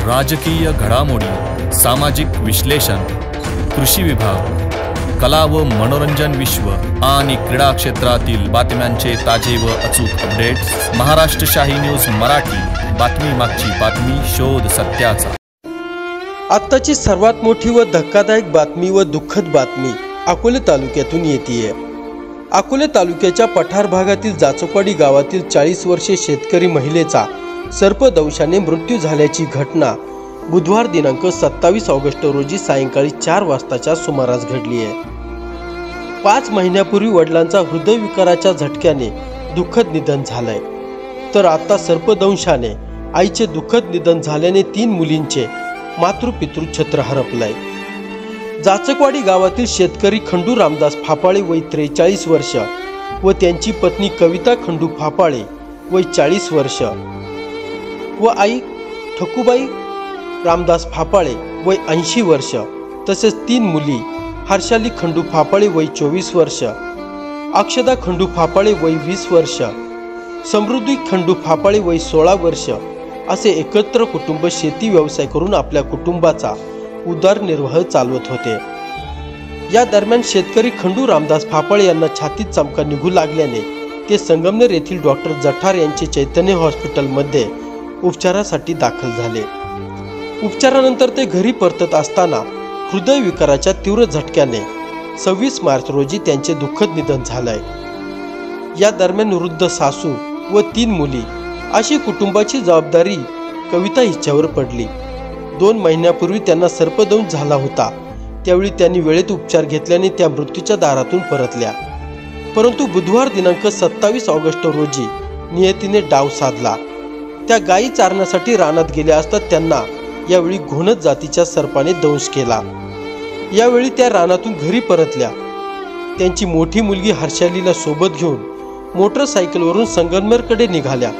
राजकीय घडामोडी, सामाजिक विश्लेषण, कृषी विभाग, कला व मनोरंजन विश्व आणि क्रीडा क्षेत्रातील बातम्यांचे ताजे व अचूक अपडेट्स महाराष्ट्र शाही न्यूज मराठी। बातमी मागची बातमी, शोध सत्याचा। आत्ताची सर्वात मोठी व धक्कादायक बातमी व दुःखद बातमी अकोले तालुक्यातून येतेय। अकोले तालुक्याच्या पठार भागातील जाचोपाडी गावातील 40 वर्षीय शेतकरी महिलेचा सर्पदंशाने मृत्यू झाल्याची घटना बुधवार दिनांक 27 ऑगस्ट रोजी सायंकाळी 4 वाजताच्या सुमारास घडली आहे। 5 महिन्यापूर्वी वडिलांचा हृदयविकाराच्या झटक्याने दुःखद निधन झालंय, तर आता सर्पदंशाने आईचे दुःखद निधन झाल्याने 3 मुलींचे मातृपितृ छत्र हरपलंय। जाचकवाडी गावातील शेतकरी खंडू रामदास फापाळे वय 43 वर्ष व त्यांची पत्नी कविता खंडू फापाळे वय 40 वर्ष व आई ठकूबाई रामदास फापाळे वय 80 वर्ष तसेच 3 मुली हर्षाली खंडू फापाळे वय 24 वर्ष, अक्षदा खंडू फापाळे वय 20 वर्ष, समृद्धी खंडू फापाळे वय 16 वर्ष असे एकत्र कुटुंब शेती व्यवसाय करून आपल्या कुटुंबाचा उदरनिर्वाह चालवत होते। या दरम्यान शेतकरी खंडू रामदास फापाळे यांना छातीत चमका निघू लागल्याने ते संगमनेर येथील डॉक्टर जठार यांचे चैतन्य हॉस्पिटलमध्ये उपचारासाठी दाखल झाले। उपचारानंतर ते घरी परतत असताना हृदयविकाराच्या तीव्र झटक्याने 26 मार्च रोजी त्यांचे दुःखद निधन झालंय। या दरम्यान वृद्ध सासू व 3 मुली अशी कुटुंबाची जबाबदारी कविता हिच्यावर पडली। 2 महिन्यापूर्वी त्यांना सर्पदंश झाला होता, त्यावेळी त्यांनी वेळेत उपचार घेतल्याने त्या मृत्यूच्या दारातून परतल्या, परंतु बुधवार दिनांक 27 ऑगस्ट रोजी नियतीने डाव साधला। त्या गायी चारण्यासाठी रानात गेल्या असता त्यांना यावेळी घोणस जातीच्या सर्पाने दंश केला। यावेळी त्या रानातून घरी परतल्या। त्यांची मोठी मुलगी हर्षालीला सोबत घेऊन मोटरसायकलवरून संगमनेरकडे निघाल्या,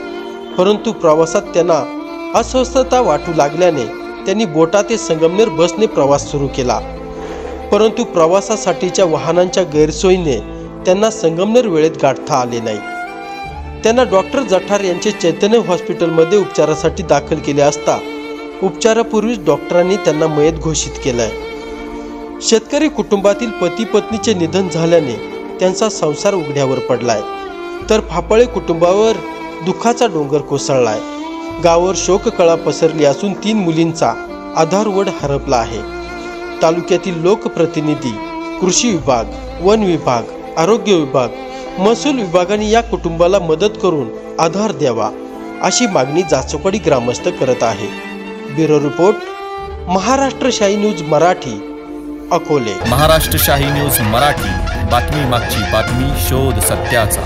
परंतु प्रवासात त्यांना अस्वस्थता वाटू लागल्याने त्यांनी बोटा ते संगमनेर बसने प्रवास सुरू केला, परंतु प्रवासासाठीच्या वाहनांच्या गैरसोयीने त्यांना संगमनेर वेळेत गाठता आले नाही। त्यांना डॉक्टर जठार यांचे चैतन्य हॉस्पिटलमध्ये उपचारासाठी दाखल केले असता उपचारापूर्वीच डॉक्टरांनी त्यांना मयत घोषित केलाय। शेतकरी कुटुंबातील पती पत्नीचे निधन झाल्याने त्यांचा संसार उघड्यावर पडलाय, तर फापाळे कुटुंबावर दुःखाचा डोंगर कोसळलाय। गावावर शोककळा पसरली असून 3 मुलींचा आधारवड हरपला आहे। तालुक्यातील लोकप्रतिनिधी, कृषी विभाग, वन विभाग, आरोग्य विभाग, महसूल विभागाने या कुटुंबाला मदत करून आधार द्यावा अशी मागणी जाचोपाडी ग्रामस्थ करत आहे। ब्युरो रिपोर्ट, महाराष्ट्र शाही न्यूज मराठी, अकोले। महाराष्ट्र शाही न्यूज मराठी, बातमी मागची बातमी, शोध सत्याचा।